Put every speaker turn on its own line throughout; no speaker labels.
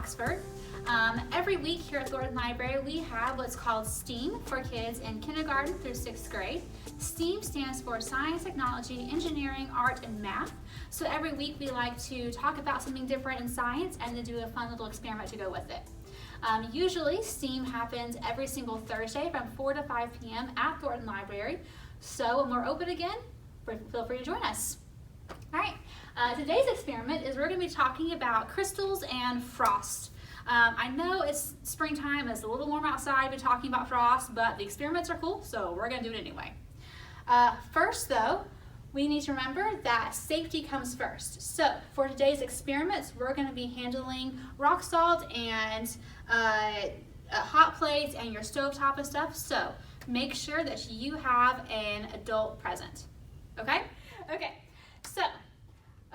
Oxford. Every week here at Thornton Library, we have what's called STEAM for kids in kindergarten through 6th grade. STEAM stands for Science, Technology, Engineering, Art, and Math. So every week we like to talk about something different in science and then do a fun little experiment to go with it. Usually STEAM happens every single Thursday from 4 to 5 p.m. at Thornton Library. So when we're open again, feel free to join us. All right, today's experiment is we're going to be talking about crystals and frost. I know it's springtime, it's a little warm outside to be talking about frost, but the experiments are cool, so we're going to do it anyway. First though, we need to remember that safety comes first. So for today's experiments, we're going to be handling rock salt and hot plates and your stovetop and stuff. So make sure that you have an adult present. Okay? Okay. So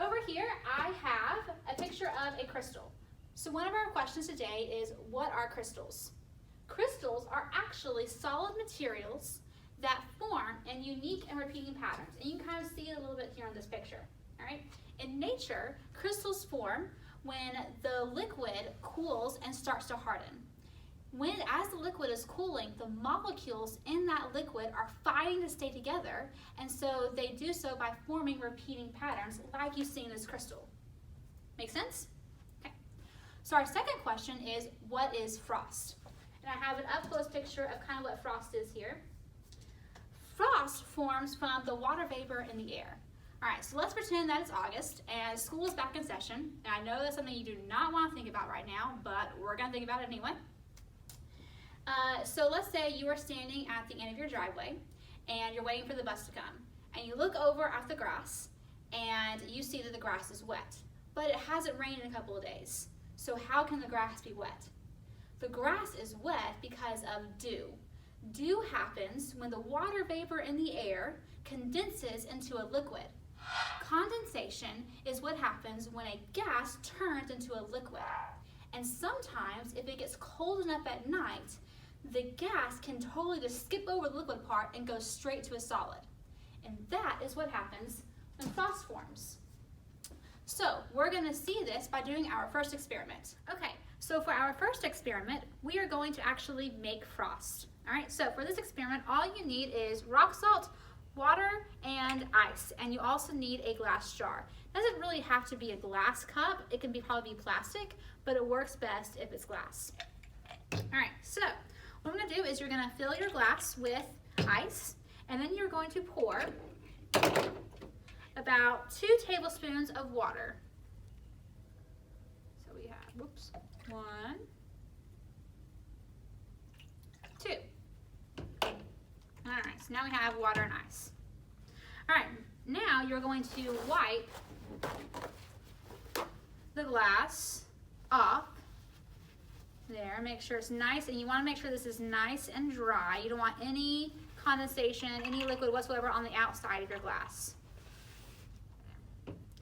over here, I have a picture of a crystal. So one of our questions today is, what are crystals? Crystals are actually solid materials that form in unique and repeating patterns. And you can kind of see it a little bit here on this picture. All right? In nature, crystals form when the liquid cools and starts to harden. As the liquid is cooling, the molecules in that liquid are fighting to stay together, and so they do so by forming repeating patterns like you see in this crystal. Make sense? Okay. So our second question is, what is frost? And I have an up-close picture of kind of what frost is here. Frost forms from the water vapor in the air. All right, so let's pretend that it's August and school is back in session. And I know that's something you do not want to think about right now, but we're going to think about it anyway. So let's say you are standing at the end of your driveway and you're waiting for the bus to come. And you look over at the grass and you see that the grass is wet, but it hasn't rained in a couple of days. So how can the grass be wet? The grass is wet because of dew. Dew happens when the water vapor in the air condenses into a liquid. Condensation is what happens when a gas turns into a liquid. And sometimes, if it gets cold enough at night, the gas can totally just skip over the liquid part and go straight to a solid. And that is what happens when frost forms. So we're going to see this by doing our first experiment. Okay, so for our first experiment, we are going to actually make frost. All right, so for this experiment, all you need is rock salt, water, and ice. And you also need a glass jar. It doesn't really have to be a glass cup. It can probably be plastic, but it works best if it's glass. All right, so what I'm going to do is you're going to fill your glass with ice, and then you're going to pour about 2 tablespoons of water. So we have, 1, 2. All right, so now we have water and ice. All right, now you're going to wipe the glass off there. Make sure it's nice, and you want to make sure this is nice and dry. You don't want any condensation, any liquid whatsoever on the outside of your glass.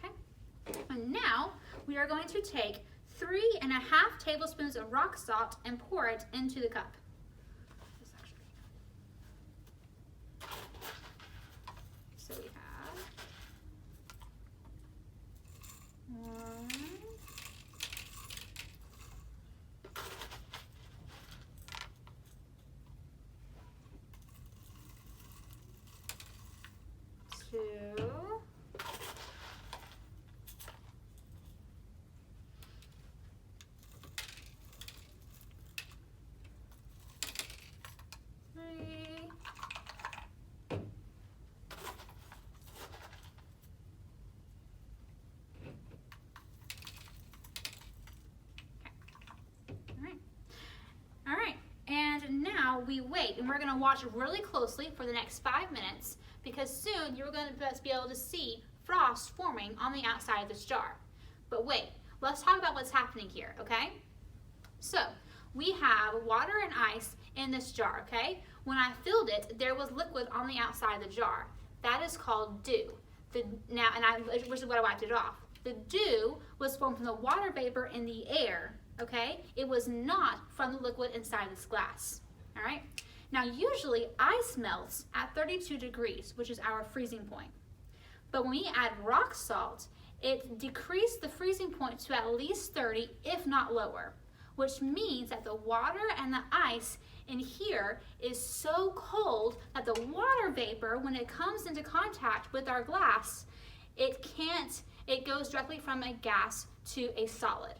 Okay, and now we are going to take 3.5 tablespoons of rock salt and pour it into the cup. So we have 1, 2, 3, 4. All right, and now we wait, and we're going to watch really closely for the next 5 minutes, because soon you're going to be able to see frost forming on the outside of this jar. But wait, let's talk about what's happening here, okay? So we have water and ice in this jar, okay? When I filled it, there was liquid on the outside of the jar. That is called dew. Which is what I wiped it off. The dew was formed from the water vapor in the air, okay? It was not from the liquid inside this glass, all right? Now usually ice melts at 32 degrees, which is our freezing point. But when we add rock salt, it decreased the freezing point to at least 30, if not lower, which means that the water and the ice in here is so cold that the water vapor, when it comes into contact with our glass, it goes directly from a gas to a solid.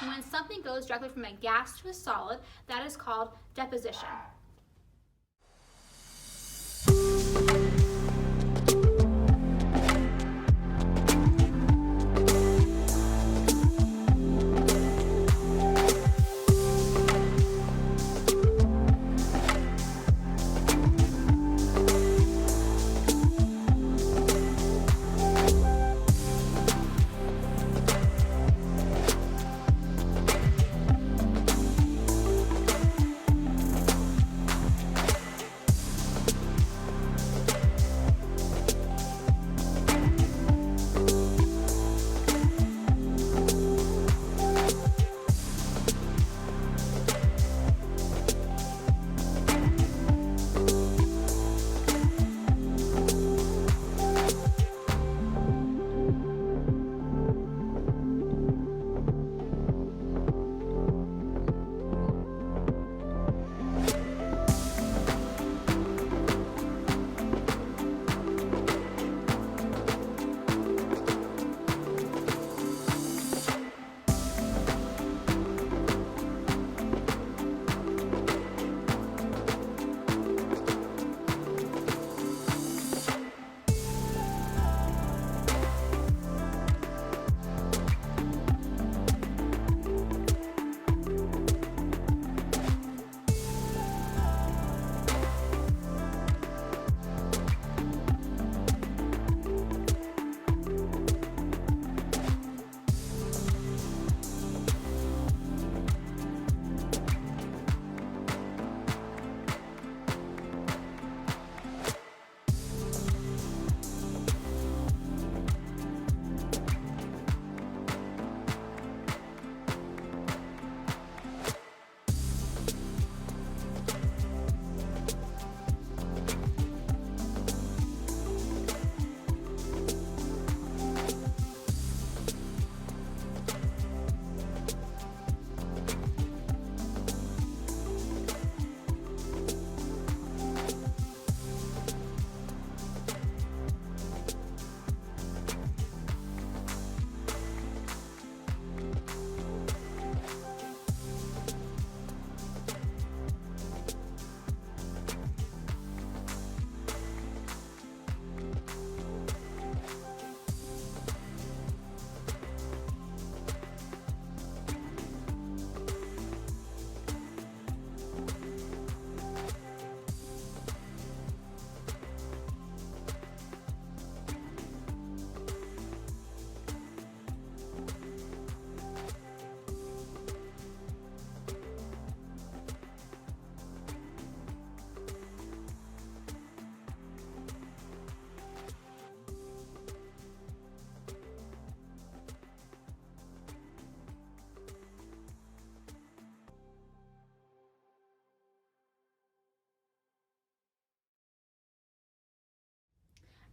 When something goes directly from a gas to a solid, that is called deposition.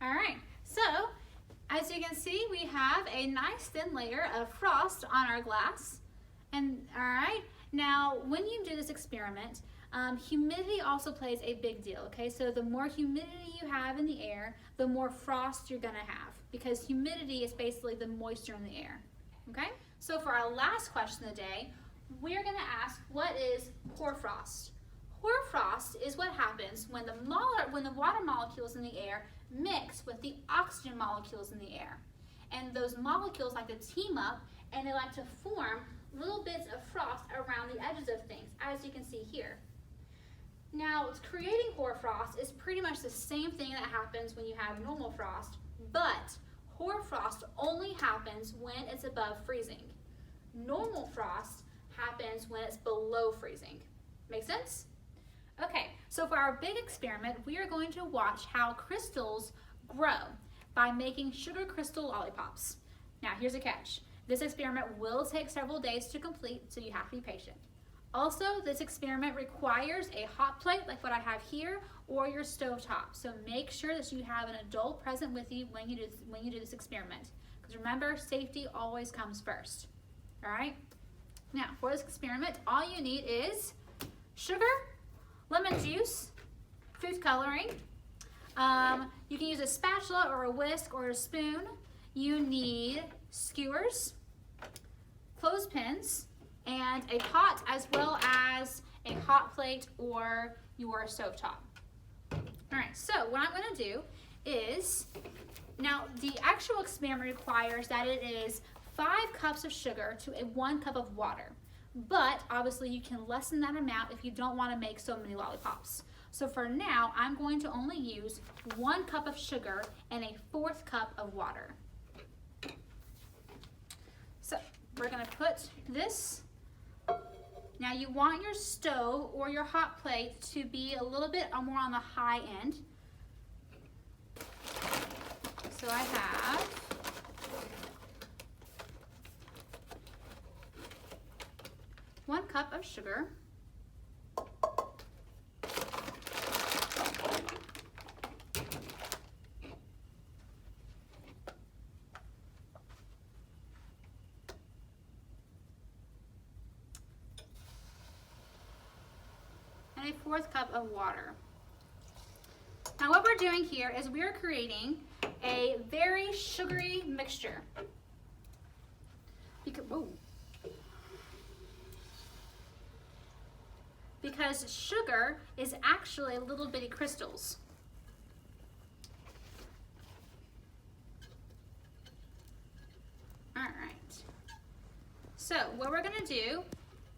All right, so as you can see, we have a nice thin layer of frost on our glass. And all right, now when you do this experiment, humidity also plays a big deal, okay? So the more humidity you have in the air, the more frost you're gonna have, because humidity is basically the moisture in the air, okay? So for our last question of the day, we're gonna ask, what is hoarfrost? Hoarfrost is what happens when the water molecules in the air mix with the oxygen molecules in the air. And those molecules like to team up, and they like to form little bits of frost around the edges of things, as you can see here. Now, creating hoarfrost is pretty much the same thing that happens when you have normal frost, but hoarfrost only happens when it's above freezing. Normal frost happens when it's below freezing. Make sense? Okay, so for our big experiment, we are going to watch how crystals grow by making sugar crystal lollipops. Now, here's a catch. This experiment will take several days to complete, so you have to be patient. Also, this experiment requires a hot plate like what I have here, or your stovetop. So make sure that you have an adult present with you when you do this experiment. Because remember, safety always comes first. All right? Now, for this experiment, all you need is sugar, lemon juice, food coloring. You can use a spatula or a whisk or a spoon. You need skewers, clothespins, and a pot, as well as a hot plate or your stovetop. All right, so what I'm going to do is, now the actual experiment requires that it is 5 cups of sugar to 1 cup of water. But obviously you can lessen that amount if you don't want to make so many lollipops. So for now, I'm going to only use 1 cup of sugar and a 4th cup of water. So we're going to put this. Now you want your stove or your hot plate to be a little bit more on the high end. So I have one cup of sugar, and a 4th cup of water. Now what we're doing here is we are creating a very sugary mixture. Because sugar is actually little bitty crystals. All right. So what we're gonna do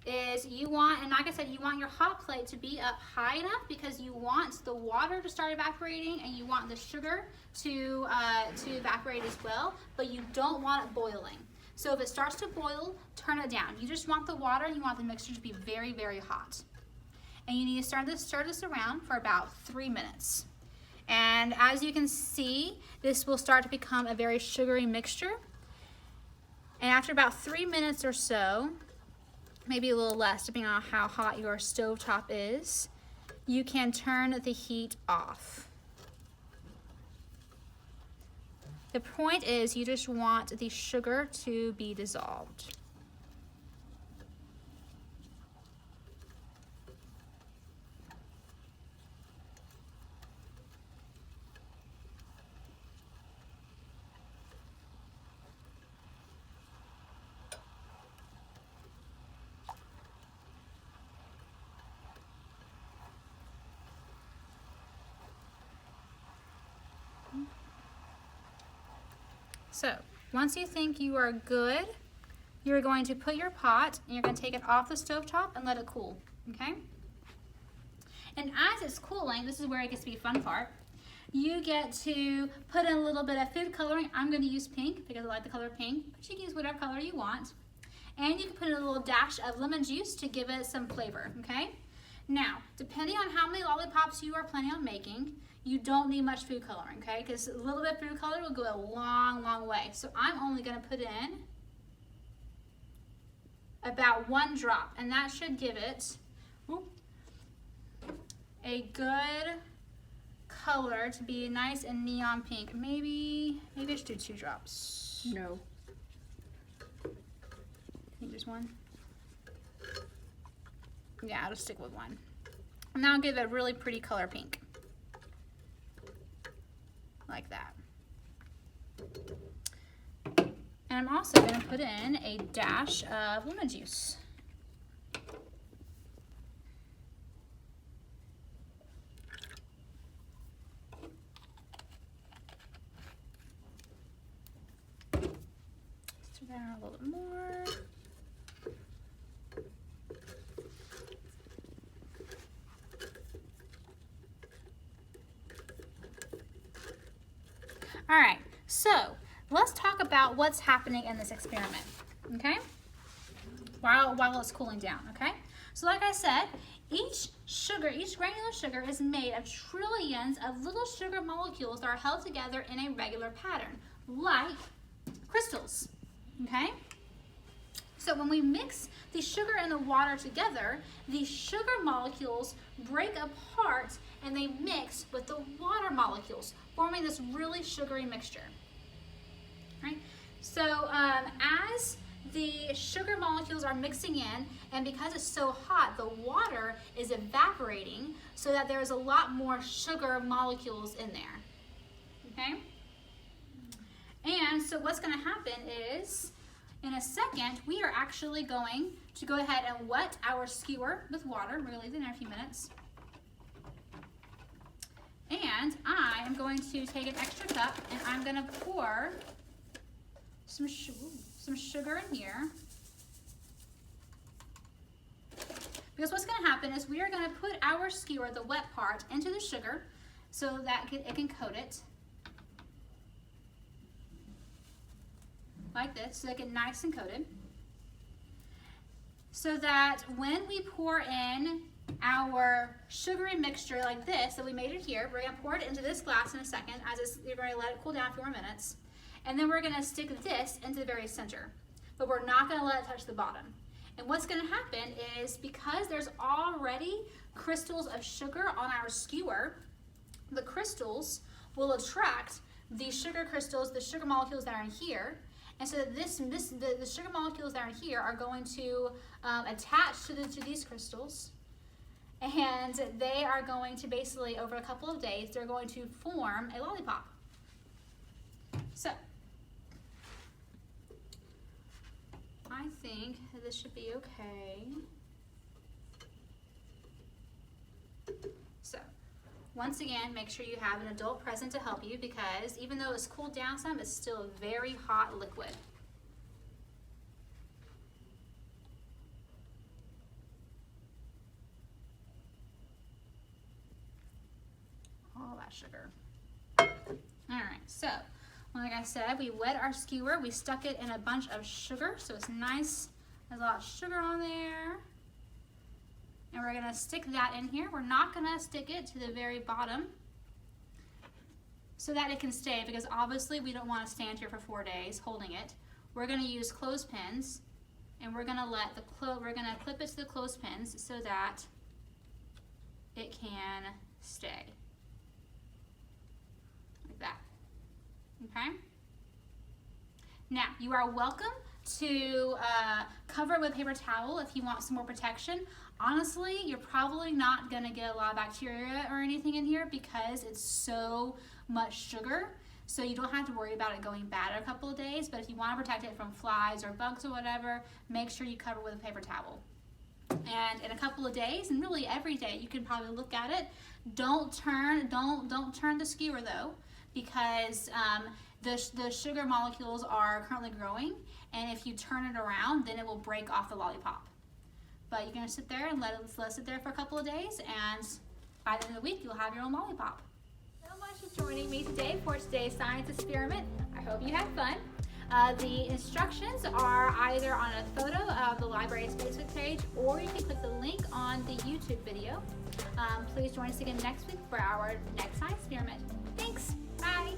is and like I said, you want your hot plate to be up high enough because you want the water to start evaporating and you want the sugar to evaporate as well, but you don't want it boiling. So if it starts to boil, turn it down. You just want the water and you want the mixture to be very, very hot. And you need to stir this around for about 3 minutes. And as you can see, this will start to become a very sugary mixture. And after about 3 minutes or so, maybe a little less depending on how hot your stovetop is, you can turn the heat off. The point is you just want the sugar to be dissolved. So once you think you are good, you're going to put your pot and you're going to take it off the stovetop and let it cool, okay? And as it's cooling, this is where it gets to be a fun part. You get to put in a little bit of food coloring. I'm going to use pink because I like the color pink, but you can use whatever color you want. And you can put in a little dash of lemon juice to give it some flavor, okay? Now, depending on how many lollipops you are planning on making, you don't need much food coloring, okay? Because a little bit of food color will go a long, long way. So I'm only going to put in about 1 drop, and that should give it a good color to be nice and neon pink. Maybe I should do 2 drops.
No.
I think just 1. Yeah, I'll just stick with 1. And that'll give it a really pretty color pink. Like that. And I'm also going to put in a dash of lemon juice. Stir that out a little bit more. All right, so let's talk about what's happening in this experiment, okay? While it's cooling down, okay? So like I said, each granular sugar is made of trillions of little sugar molecules that are held together in a regular pattern, like crystals, okay? So when we mix the sugar and the water together, the sugar molecules break apart and they mix with the water molecules, forming this really sugary mixture. Right? So as the sugar molecules are mixing in, and because it's so hot, the water is evaporating so that there's a lot more sugar molecules in there, okay? And so what's gonna happen is, in a second, we are actually going to go ahead and wet our skewer with water. We're gonna leave it in there a few minutes. And I am going to take an extra cup and I'm gonna pour some sugar in here. Because what's gonna happen is we are gonna put our skewer, the wet part, into the sugar so that it can coat it. Like this, so they get nice and coated. So that when we pour in our sugary mixture like this that we made it here, we're gonna pour it into this glass in a second, you're gonna let it cool down a few more minutes. And then we're gonna stick this into the very center, but we're not gonna let it touch the bottom. And what's gonna happen is, because there's already crystals of sugar on our skewer, the crystals will attract the sugar crystals, the sugar molecules that are in here. And so the sugar molecules that are in here are going to attach to these crystals, and they are going to basically, over a couple of days, they're going to form a lollipop. So I think that this should be okay. So once again, make sure you have an adult present to help you, because even though it's cooled down some, it's still a very hot liquid. All that sugar. All right, so like I said, we wet our skewer, we stuck it in a bunch of sugar, so it's nice. There's a lot of sugar on there. And we're gonna stick that in here. We're not gonna stick it to the very bottom so that it can stay, because obviously we don't wanna stand here for 4 days holding it. We're gonna use clothespins, and we're gonna clip it to the clothespins so that it can stay. Like that, okay? Now, you are welcome to cover it with paper towel if you want some more protection. Honestly, you're probably not gonna get a lot of bacteria or anything in here because it's so much sugar. So you don't have to worry about it going bad in a couple of days, but if you wanna protect it from flies or bugs or whatever, make sure you cover it with a paper towel. And in a couple of days, and really every day, you can probably look at it. Don't turn the skewer though, because the sugar molecules are currently growing, and if you turn it around, then it will break off the lollipop. But you're gonna sit there and let it sit there for a couple of days, and by the end of the week, you'll have your own lollipop. So much for joining me today for today's science experiment. I hope you had fun. The instructions are either on a photo of the library's Facebook page, or you can click the link on the YouTube video. Please join us again next week for our next science experiment. Thanks, bye.